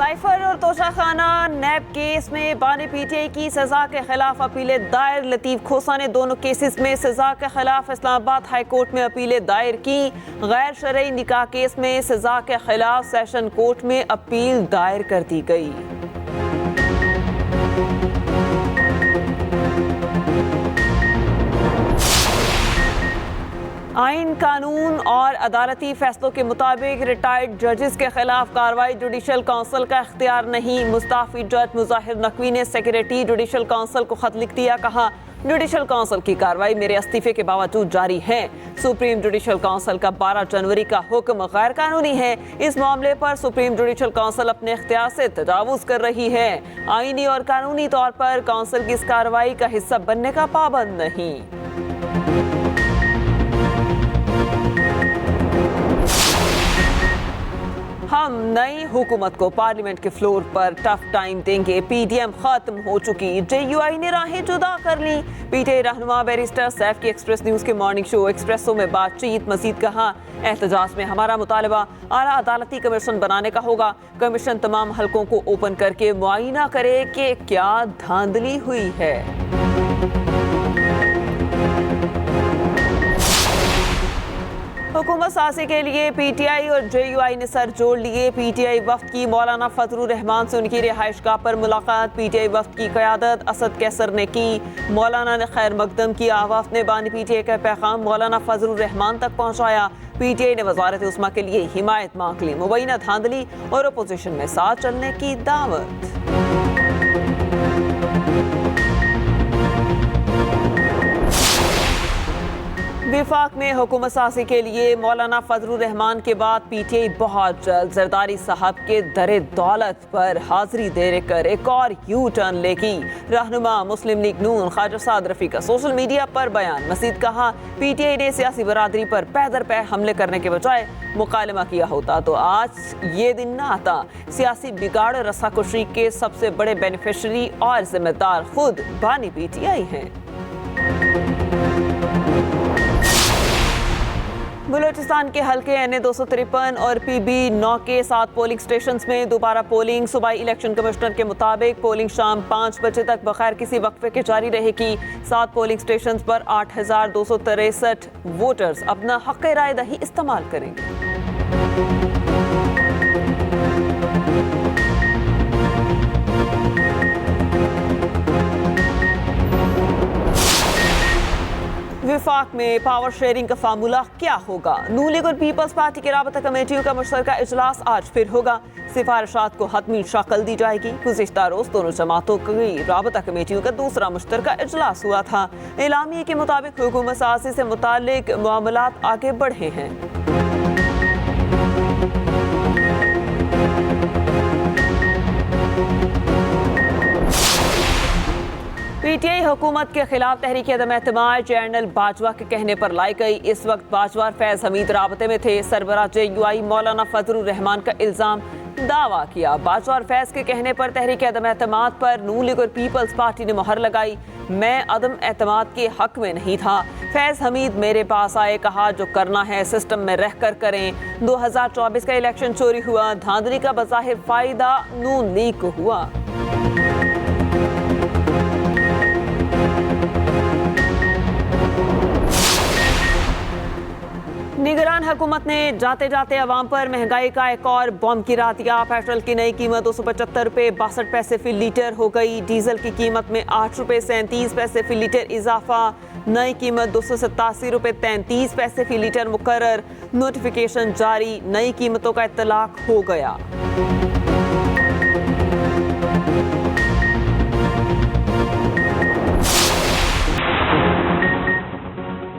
Hyper और तोशाखाना नैब case में बानी पीटीआई की सजा के खिलाफ अपीलें दायर। लतीफ खोसा ने दोनों केसेस में सजा के खिलाफ इस्लामाबाद हाई कोर्ट में अपीलें दायर की। गैर शरई निकाह केस में सजा के खिलाफ सेशन कोर्ट में अपील दायर कर दी गई। आइन, कानून और अदालती फैसलों के मुताबिक रिटायर्ड जजेस के खिलाफ कार्रवाई जुडिशल काउंसिल का इख्तियार नहीं। मुस्ताफी जज मुजाहिर नकवी ने सेक्रेटरी जुडिशल काउंसिल को खत लिख दिया। कहा, जुडिशल काउंसिल की कार्रवाई मेरे इस्तीफे के बावजूद जारी है। सुप्रीम जुडिशल काउंसिल का 12 जनवरी का हुक्म गैर कानूनी है। इस मामले पर सुप्रीम जुडिशल काउंसिल अपने इख्तियार से तजावुज कर रही है। आईनी और कानूनी तौर पर काउंसिल की इस कार्रवाई का हिस्सा बनने का पाबंद नहीं। हम नई हुकूमत को पार्लियामेंट के फ्लोर पर टफ टाइम देंगे। पीडीएम खत्म हो चुकी, जेयूआई ने राहें जुदा कर ली। पीटीआई रहनुमा बैरिस्टर सैफ की एक्सप्रेस न्यूज के मॉर्निंग शो एक्सप्रेसो में बातचीत। मजीद कहा, एहतजाज में हमारा मुतालबा आला अदालती कमीशन बनाने का होगा। कमीशन तमाम हलकों को ओपन करके मुआयना करे कि क्या धांधली हुई है। हुकूमत साजी के लिए पीटीआई और जेयूआई ने सर जोड़ लिए। पीटीआई वफ्द की मौलाना फजलुर रहमान से उनकी रिहाइशगाह पर मुलाकात। पीटीआई वफ्द की क़यादत असद कैसर ने की। मौलाना ने खैर मकदम किया। वफ्द ने बानी पीटीआई का पैगाम मौलाना फजलुर रहमान तक पहुँचाया। पीटीआई ने वजारत उस्मा के लिए हिमायत मांग ली। मुबैना धांधली और अपोजिशन में साथ चलने की दावत। विफाक में हुकूमत साजी के लिए मौलाना फजलुर रहमान के बाद पीटीआई बहुत जल्द जरदारी साहब के दरे दौलत पर हाजिरी दे कर एक और यू टर्न लेगी। रहनुमा मुस्लिम लीग नून ख्वाजा साद रफी का सोशल मीडिया पर बयान। मजीद कहा, पीटीआई ने सियासी बरादरी पर पै दर पै हमले करने के बजाय मुकालमा किया होता तो आज ये दिन न आता। सियासी बिगाड़ और रस्साकुशी के सबसे बड़े बेनिफिशरी और जिम्मेदार खुद बानी पीटीआई हैं। बलूचिस्तान के हल्के NA 253 और PB 9 के 7 पोलिंग स्टेशन में दोबारा पोलिंग। सूबाई इलेक्शन कमिश्नर के मुताबिक पोलिंग शाम 5 बजे तक बगैर किसी वक्फे के जारी रहेगी। 7 पोलिंग स्टेशन पर 8,263 वोटर्स अपना हक राय दही इस्तेमाल करेंगे। विफाक में पावर शेयरिंग का फार्मूला क्या होगा? नून लीग और पीपल्स पार्टी की राबता कमेटियों का मुश्तरका इजलास आज फिर होगा। सिफारिशात को हतमी शक्ल दी जाएगी। गुज़िश्ता रोज दोनों जमातों की राबता कमेटियों का दूसरा मुश्तरका इजलास हुआ था। एलामिया के मुताबिक हुकूमत साजी से मुतालिक मामलात आगे बढ़े हैं। पीटीआई हुकूमत के खिलाफ तहरीक अदम एतमाद जनरल बाजवा के कहने पर लाई गई। इस वक्त बाजवा और फैज हमीद राबते में थे। सरबराह जेयूआई मौलाना फजलुर रहमान का इल्जाम दावा किया। बाजवा और फैज के कहने पर तहरीक अदम एतमाद पर नून लीग और पीपल्स पार्टी ने मुहर लगाई। मैं अदम एतमाद के हक में नहीं था। फैज हमीद मेरे पास आए, कहा जो करना है सिस्टम में रह कर करें। 2024 का इलेक्शन चोरी हुआ। धांधली का बज़ाहिर फायदा नून लीग को हुआ। निगरान हुकूमत ने जाते जाते अवाम पर महंगाई का एक और बम गिरा दिया। पेट्रोल की नई कीमत 275 रुपये 62 पैसे फी लीटर हो गई। डीजल की कीमत में 8 रुपये 37 पैसे फी लीटर इजाफा। नई कीमत 287 रुपये 33 पैसे फी लीटर मुकर्रर। नोटिफिकेशन जारी, नई कीमतों का इत्तलाक हो गया।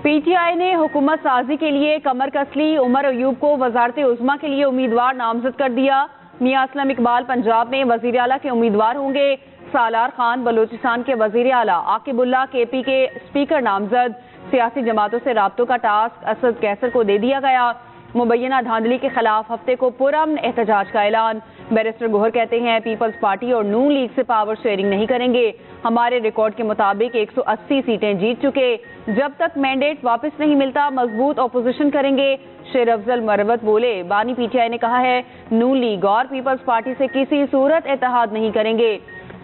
पीटीआई ने हुकूमत साजी के लिए कमर कस ली। उमर अयूब को वजारत उज़्मा के लिए उम्मीदवार नामजद कर दिया। मियां असलम इकबाल पंजाब में वजीर आला के उम्मीदवार होंगे। सालार खान बलूचिस्तान के वजीर आला, आकिबुल्ला KP के स्पीकर नामजद। सियासी जमातों से राब्तों का टास्क असद कैसर को दे दिया गया। मुबैना धांधली के खिलाफ हफ्ते को पुरअमन एहतजाज का ऐलान। बैरिस्टर गोहर कहते हैं पीपल्स पार्टी और नून लीग से पावर शेयरिंग नहीं करेंगे। हमारे रिकॉर्ड के मुताबिक 180 सीटें जीत चुके। जब तक मैंडेट वापस नहीं मिलता मजबूत ऑपोजिशन करेंगे। शेर अफजल मरवत बोले, बानी पीटीआई ने कहा है नून लीग और पीपल्स पार्टी से किसी सूरत इत्तेहाद नहीं करेंगे।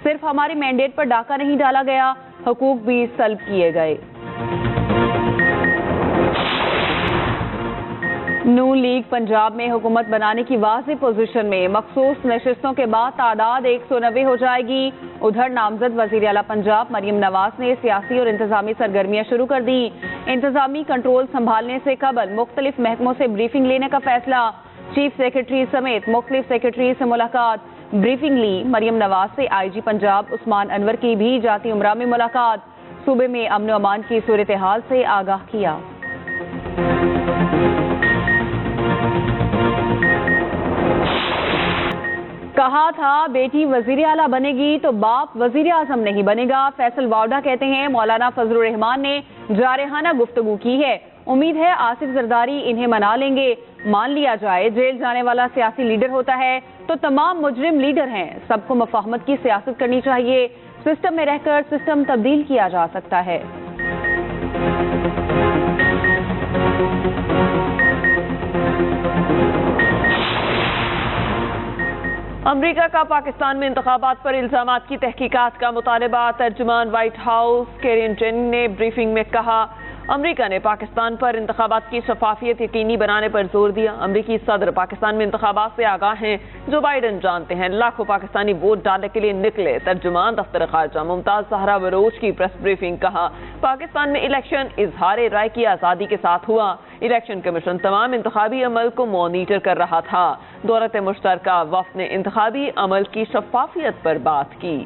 सिर्फ हमारे मैंडेट पर डाका नहीं डाला गया, हुकूक भी सल्ब किए गए। नून लीग पंजाब में हुकूमत बनाने की वाज़ेह पोजीशन में, मखसूस नशिस्तों के बाद तादाद 190 हो जाएगी। उधर नामजद वज़ीर आला पंजाब मरियम नवाज ने सियासी और इंतजामी सरगर्मियां शुरू कर दी। इंतजामी कंट्रोल संभालने से कबल मुख्तलिफ महकमों से ब्रीफिंग लेने का फैसला। चीफ सेक्रेटरी समेत मुख्तलिफ सेक्रेटरी से मुलाकात। ब्रीफिंग ली। मरियम नवाज से IG पंजाब उस्मान अनवर की भी जाती उमरा में मुलाकात। सूबे में अमन व अमान की सूरत हाल से आगाह किया। कहा था बेटी वजीर आला बनेगी तो बाप वजीर आजम नहीं बनेगा। फैसल वावडा कहते हैं मौलाना फजलुर रहमान ने जारहाना गुफ्तगू की है। उम्मीद है आसिफ जरदारी इन्हें मना लेंगे। मान लिया जाए जेल जाने वाला सियासी लीडर होता है तो तमाम मुजरिम लीडर हैं। सबको मुफाहमत की सियासत करनी चाहिए। सिस्टम में रहकर सिस्टम तब्दील किया जा सकता है। अमरीका का पाकिस्तान में इंतखाबात पर इल्जामात की तहकीकात का मुतालबा। तर्जुमान व्हाइट हाउस कैरिन जेनिंग ने ब्रीफिंग में कहा अमरीका ने पाकिस्तान पर इंतखाबात की शफाफियत यकीनी बनाने पर जोर दिया। अमरीकी सदर पाकिस्तान में इंतखाबात से आगाह हैं। जो बाइडन जानते हैं लाखों पाकिस्तानी वोट डालने के लिए निकले। तर्जुमान दफ्तर खारजा मुमताज सहरा बरोज की प्रेस ब्रीफिंग। कहा पाकिस्तान में इलेक्शन इजहार राय की आज़ादी के साथ हुआ। इलेक्शन कमीशन तमाम इंतखाबी अमल को मॉनिटर कर रहा था। दौलत मुश्तरका वफ्द ने इंतखाबी अमल की शफाफियत पर बात की।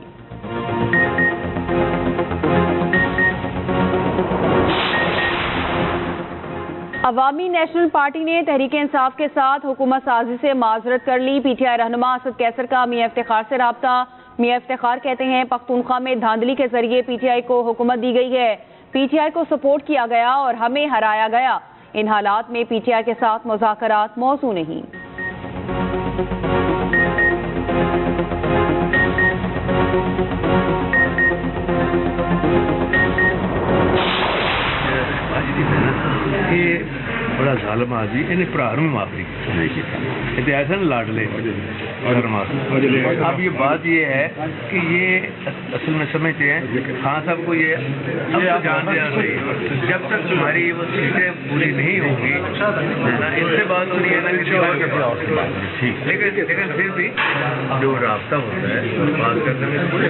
अवामी नेशनल पार्टी ने तहरीक इंसाफ के साथ हुकूमत साजी से माजरत कर ली। पीटीआई रहनुमा असद कैसर का मियां इफ्तिखार से राब्ता। मियां इफ्तिखार कहते हैं पख्तूनख्वा में धांधली के जरिए पीटीआई को हुकूमत दी गई है। पीटीआई को सपोर्ट किया गया और हमें हराया गया। इन हालात में पीटीआई के साथ मुज़ाकरात मौजू नहीं। बड़ा जालिम आदमी इन्हें भरा में माफी की ऐसा ना लाडले। अब ये बात ये है कि ये असल में समझते हैं खान साहब को ये अब जान देना चाहिए। जब तक तुम्हारी वो सीटें पूरी नहीं होंगी ना इससे बात हो रही है ना किसी और। लेकिन फिर भी जो रास्ता होता है बात करने में कोई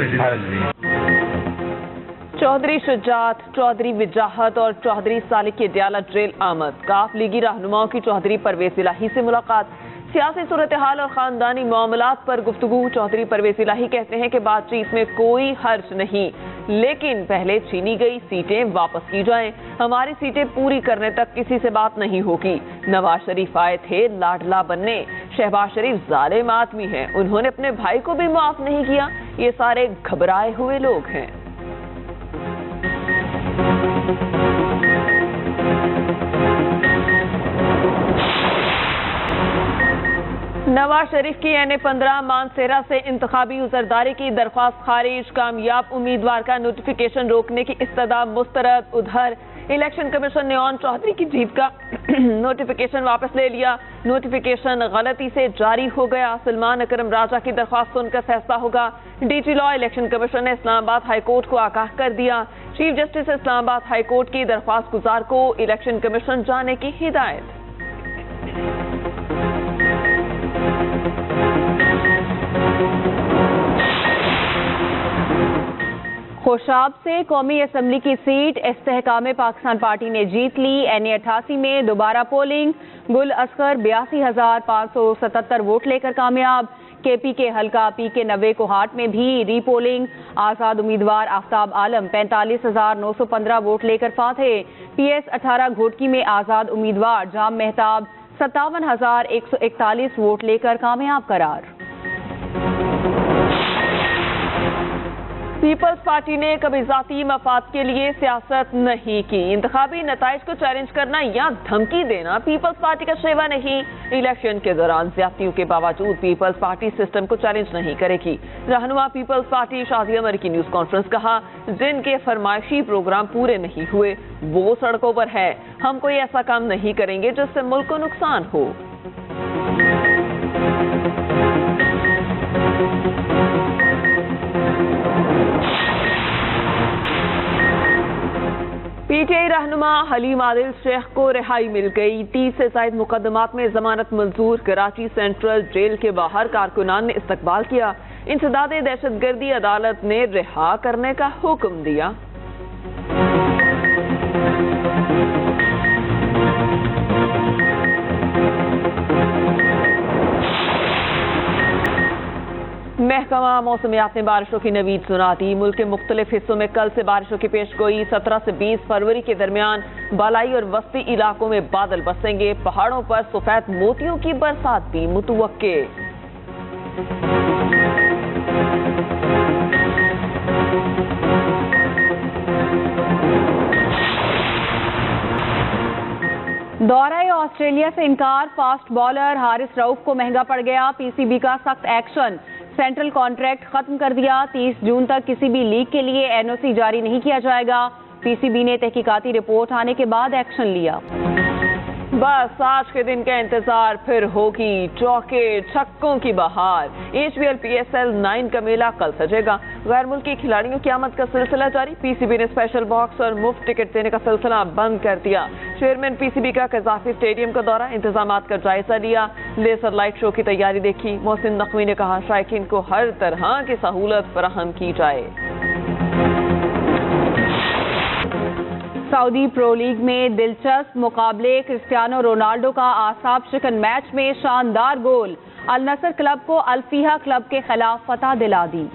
चौधरी शुजात, चौधरी विजाहत और चौधरी सालिक की अडयाला जेल आमद। काफ लीगी रहनुमाओं की चौधरी परवेज इलाही से मुलाकात। सियासी सूरत हाल और खानदानी मामलात पर गुफ्तगू। चौधरी परवेज इलाही कहते हैं कि बातचीत में कोई हर्ज नहीं, लेकिन पहले छीनी गई सीटें वापस की जाएं। हमारी सीटें पूरी करने तक किसी से बात नहीं होगी। नवाज शरीफ आए थे लाडला बनने। शहबाज शरीफ जालिम आदमी हैं, उन्होंने अपने भाई को भी माफ नहीं किया। ये सारे घबराए हुए लोग हैं। नवाज शरीफ की NA-15 मानसेरा से इंतखाबी उजरदारी की दरख्वास्त खारिज। कामयाब उम्मीदवार का नोटिफिकेशन रोकने की इस्तदा मुस्तरद। उधर इलेक्शन कमीशन ने ऑन चौधरी की जीत का नोटिफिकेशन वापस ले लिया। नोटिफिकेशन गलती से जारी हो गया। सलमान अकरम राजा की दरख्वास्त सुनकर फैसला होगा। DG लॉ इलेक्शन कमीशन ने इस्लामाबाद हाई कोर्ट को आगाह कर दिया। Chief justice Islamabad high court की दरख्वास्त गुजार को इलेक्शन कमीशन जाने की हिदायत। खुशाब से कौमी असम्बली की सीट इस्तेहकाम पाकिस्तान पार्टी ने जीत ली। NA-88 में दोबारा पोलिंग। गुल असगर 82,577 वोट लेकर कामयाब। KP के हल्का PK 90 कोहाट में भी रीपोलिंग। आजाद उम्मीदवार आफ्ताब आलम 45,915 वोट लेकर फाते। PS 18 घोटकी में आजाद उम्मीदवार जाम मेहताब 57,141 वोट लेकर कामयाब करार। पीपल्स पार्टी ने कभी जाती मफाद के लिए सियासत नहीं की। इंतखाबी नताइज को चैलेंज करना या धमकी देना पीपल्स पार्टी का शेवा नहीं। इलेक्शन के दौरान ज्यादतियों के बावजूद पीपल्स पार्टी सिस्टम को चैलेंज नहीं करेगी। रहनुमा पीपल्स पार्टी शादिया मरी की न्यूज कॉन्फ्रेंस कहा, जिनके फरमाइशी प्रोग्राम पूरे नहीं हुए वो सड़कों पर है। हम कोई ऐसा काम नहीं करेंगे जिससे मुल्क को नुकसान हो। पीटीआई रहनुमा हलीम आदिल शेख को रिहाई मिल गई। 30 से ज्यादा मुकदमात में जमानत मंजूर। कराची सेंट्रल जेल के बाहर कारकुनान ने इस्तकबाल किया। इंसदाद दहशतगर्दी अदालत ने रिहा करने का हुक्म दिया। महकमा मौसमियात ने बारिशों की नवीद सुना दी। मुल्क के मुख्तलिफ हिस्सों में कल से बारिशों की पेशगोई। 17 से 20 फरवरी के दरमियान बालाई और वस्ती इलाकों में बादल बरसेंगे। पहाड़ों पर सफेद मोतियों की बरसात भी मुतवक्के। दौरा ऑस्ट्रेलिया से इनकार। फास्ट बॉलर हारिस रऊफ को महंगा पड़ गया। पीसीबी का सख्त एक्शन। सेंट्रल कॉन्ट्रैक्ट खत्म कर दिया। 30 जून तक किसी भी लीग के लिए एनओसी जारी नहीं किया जाएगा। पीसीबी ने तहकीकाती रिपोर्ट आने के बाद एक्शन लिया। बस आज के दिन का इंतजार फिर होगी। चौके छक्कों की बहार। HBL PSL 9 का मेला कल सजेगा। गैर मुल्की खिलाड़ियों की आमद का सिलसिला जारी। पीसीबी ने स्पेशल बॉक्स और मुफ्त टिकट देने का सिलसिला बंद कर दिया। चेयरमैन पीसीबी का कजाफी स्टेडियम का दौरा, इंतजामात का जायजा लिया। लेजर लाइट शो की तैयारी देखी। मोहसिन नकवी ने कहा, शायकीन को हर तरह की सहूलत फराहम की जाए। सऊदी प्रो लीग में दिलचस्प मुकाबले। क्रिस्टियानो रोनाल्डो का आसाब शिकन मैच में शानदार गोल। अल नसर क्लब को अल फीहा क्लब के खिलाफ फतह दिला दी।